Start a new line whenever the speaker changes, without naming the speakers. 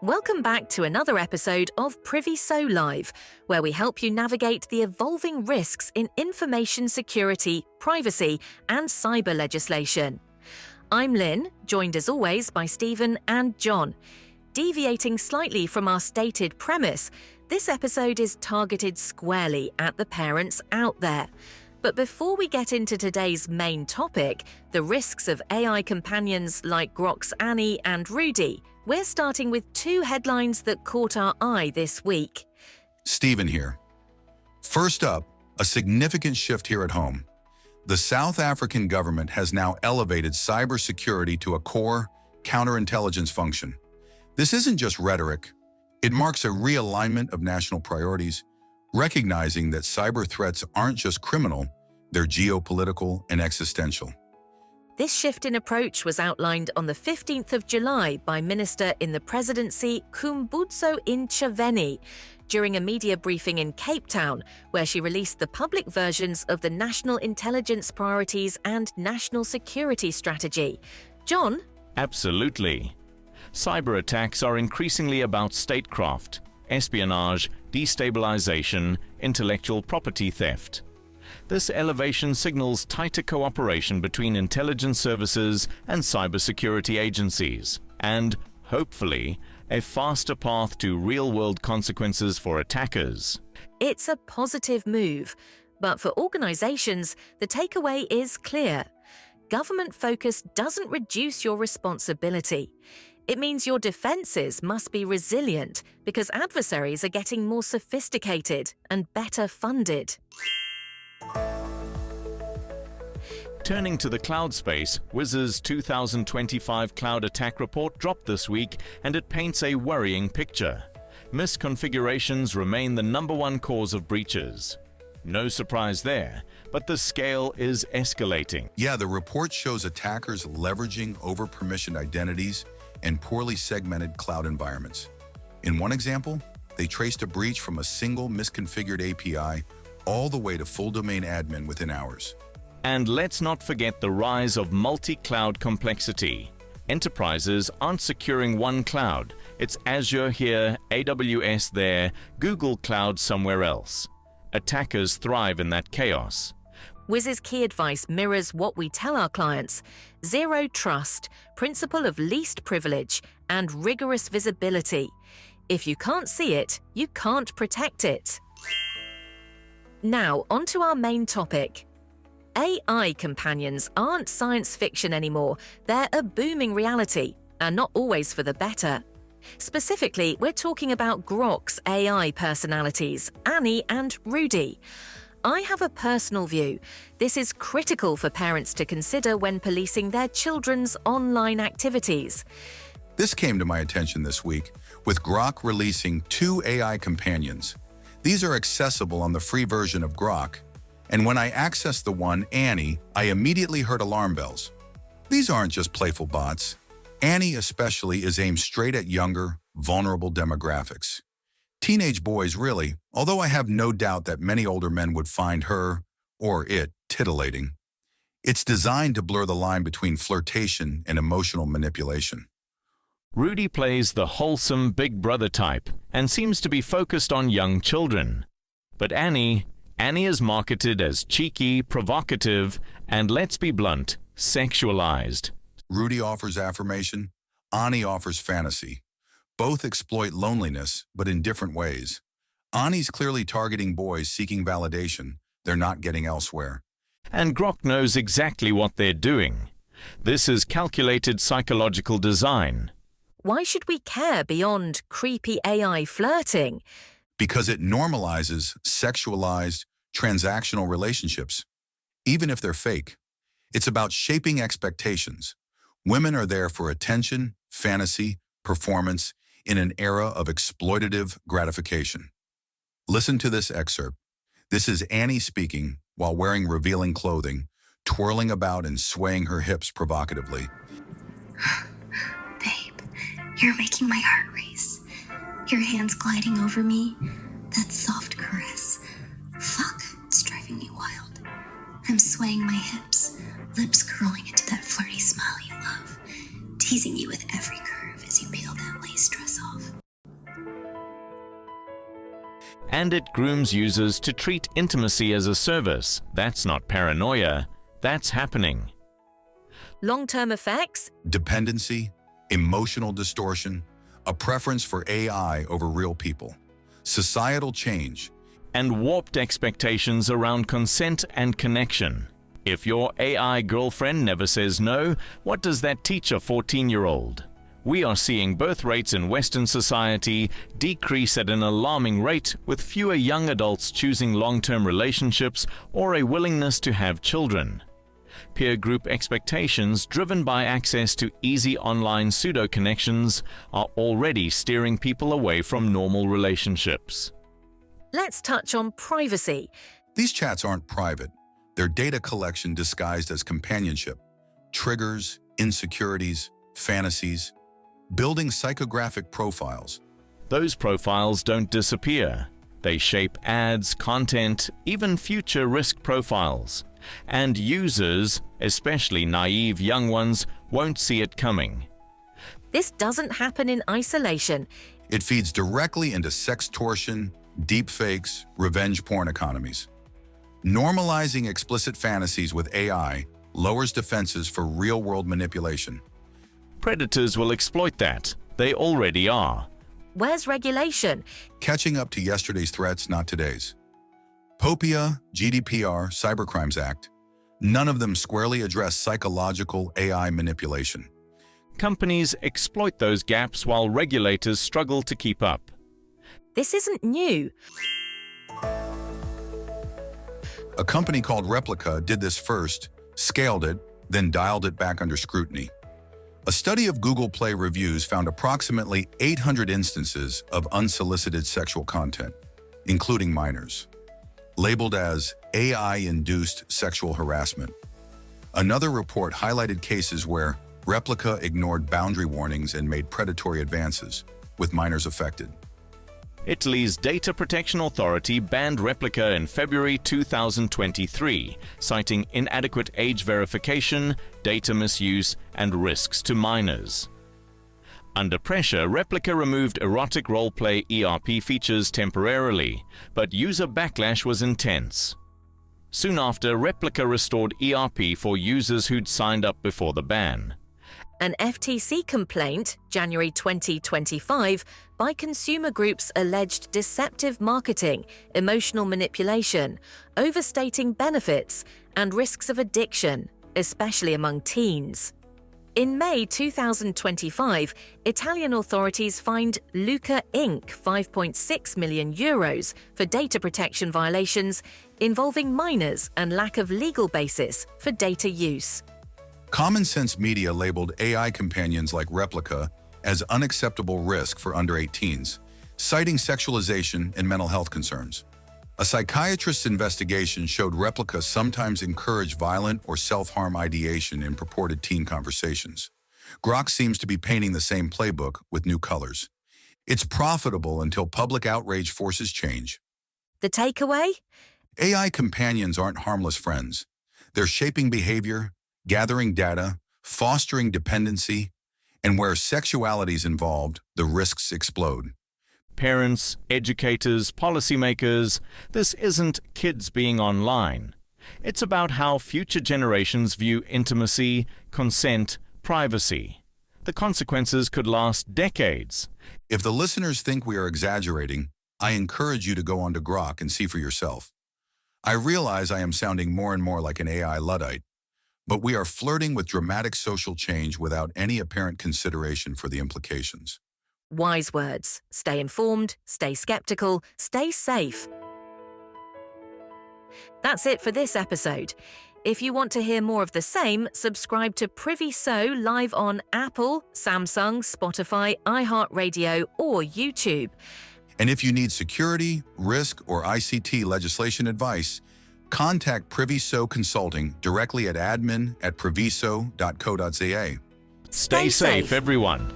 Welcome back to another episode of Priviso Live, where we help you navigate the evolving risks in information security, privacy, and cyber legislation. I'm Lynn, joined as always by Stephen and John. Deviating slightly from our stated premise, this episode is targeted squarely at the parents out there. But before we get into today's main topic, the risks of AI companions like Grok's Annie and Rudy, we're starting with two headlines that caught our eye this week.
Stephen here. First up, a significant shift here at home. The South African government has now elevated cybersecurity to a core counterintelligence function. This isn't just rhetoric. It marks a realignment of national priorities, recognizing that cyber threats aren't just criminal, they're geopolitical and existential.
This shift in approach was outlined on the 15th of July by Minister in the Presidency Khumbudzo Ntshavheni during a media briefing in Cape Town, where she released the public versions of the National Intelligence Priorities and National Security Strategy. John?
Absolutely. Cyber attacks are increasingly about statecraft, espionage, destabilization, intellectual property theft. This elevation signals tighter cooperation between intelligence services and cybersecurity agencies, and, hopefully, a faster path to real-world consequences for attackers.
It's a positive move, but for organizations, the takeaway is clear. Government focus doesn't reduce your responsibility. It means your defenses must be resilient because adversaries are getting more sophisticated and better funded.
Turning to the cloud space, Wiz's 2025 cloud attack report dropped this week, and it paints a worrying picture. Misconfigurations remain the #1 cause of breaches. No surprise there, but the scale is escalating.
Yeah, the report shows attackers leveraging over-permissioned identities and poorly segmented cloud environments. In one example, they traced a breach from a single misconfigured API all the way to full domain admin within hours.
And let's not forget the rise of multi-cloud complexity. Enterprises aren't securing one cloud. It's Azure here, AWS there, Google Cloud somewhere else. Attackers thrive in that chaos.
Wiz's key advice mirrors what we tell our clients: zero trust, principle of least privilege, and rigorous visibility. If you can't see it, you can't protect it. Now, onto our main topic. AI companions aren't science fiction anymore. They're a booming reality, and not always for the better. Specifically, we're talking about Grok's AI personalities, Annie and Rudy. I have a personal view. This is critical for parents to consider when policing their children's online activities.
This came to my attention this week, with Grok releasing 2 AI companions. These are accessible on the free version of Grok, and when I accessed the one, Annie, I immediately heard alarm bells. These aren't just playful bots. Annie especially is aimed straight at younger, vulnerable demographics. Teenage boys really, although I have no doubt that many older men would find her, or it, titillating. It's designed to blur the line between flirtation and emotional manipulation.
Rudy plays the wholesome big brother type and seems to be focused on young children. But Annie is marketed as cheeky, provocative, and let's be blunt, sexualized.
Rudy offers affirmation, Annie offers fantasy. Both exploit loneliness, but in different ways. Annie's clearly targeting boys seeking validation they're not getting elsewhere.
And Grok knows exactly what they're doing. This is calculated psychological design.
Why should we care beyond creepy AI flirting?
Because it normalizes sexualized, transactional relationships, even if they're fake. It's about shaping expectations. Women are there for attention, fantasy, performance in an era of exploitative gratification. Listen to this excerpt. This is Annie speaking while wearing revealing clothing, twirling about and swaying her hips provocatively.
Babe, you're making my heart race. Your hands gliding over me, that soft caress. Fuck, it's driving me wild. I'm swaying my hips, lips curling into that flirty smile you love, teasing you with every curve as you peel that lace dress off.
and it grooms users to treat intimacy as a service. That's not paranoia, that's happening.
Long-term effects?
Dependency, emotional distortion, a preference for AI over real people, societal change,
And warped expectations around consent and connection. If your AI girlfriend never says no, what does that teach a 14-year-old? We are seeing birth rates in Western society decrease at an alarming rate, with fewer young adults choosing long-term relationships or a willingness to have children. Peer group expectations, driven by access to easy online pseudo-connections, are already steering people away from normal relationships.
Let's touch on privacy.
These chats aren't private. They're data collection disguised as companionship, triggers, insecurities, fantasies, building psychographic profiles.
Those profiles don't disappear. They shape ads, content, even future risk profiles. And users, especially naive young ones, won't see it coming.
This doesn't happen in isolation.
It feeds directly into sextortion, deepfakes, revenge porn economies. Normalizing explicit fantasies with AI lowers defenses for real-world manipulation.
Predators will exploit that. They already are.
Where's regulation?
Catching up to yesterday's threats, not today's. POPIA, GDPR, Cybercrimes Act, none of them squarely address psychological AI manipulation.
Companies exploit those gaps while regulators struggle to keep up.
This isn't new.
A company called Replica did this first, scaled it, then dialed it back under scrutiny. A study of Google Play reviews found approximately 800 instances of unsolicited sexual content, including minors, labeled as AI-induced sexual harassment. Another report highlighted cases where Replica ignored boundary warnings and made predatory advances, with minors affected.
Italy's Data Protection Authority banned Replica in February 2023, citing inadequate age verification, data misuse, and risks to minors. Under pressure, Replica removed erotic roleplay ERP features temporarily, but user backlash was intense. Soon after, Replica restored ERP for users who'd signed up before the ban.
An FTC complaint, January 2025, by consumer groups alleged deceptive marketing, emotional manipulation, overstating benefits, and risks of addiction, especially among teens. In May 2025, Italian authorities fined Luca Inc. €5.6 million for data protection violations involving minors and lack of legal basis for data use.
Common Sense Media labeled AI companions like Replica as unacceptable risk for under 18s, citing sexualization and mental health concerns. A psychiatrist's investigation showed Replica sometimes encouraged violent or self-harm ideation in purported teen conversations. Grok seems to be painting the same playbook with new colors. It's profitable until public outrage forces change.
The takeaway?
AI companions aren't harmless friends. They're shaping behavior, gathering data, fostering dependency, and where sexuality is involved, the risks explode.
Parents, educators, policymakers, this isn't kids being online. It's about how future generations view intimacy, consent, privacy. The consequences could last decades.
If the listeners think we are exaggerating, I encourage you to go onto Grok and see for yourself. I realize I am sounding more and more like an AI Luddite, but we are flirting with dramatic social change without any apparent consideration for the implications.
Wise words. Stay informed, stay skeptical, stay safe. That's it for this episode. If you want to hear more of the same, subscribe to Priviso live on Apple, Samsung, Spotify, iHeartRadio, or YouTube.
And if you need security, risk, or ICT legislation advice, contact Priviso Consulting directly at admin@priviso.co.za.
Stay safe, everyone.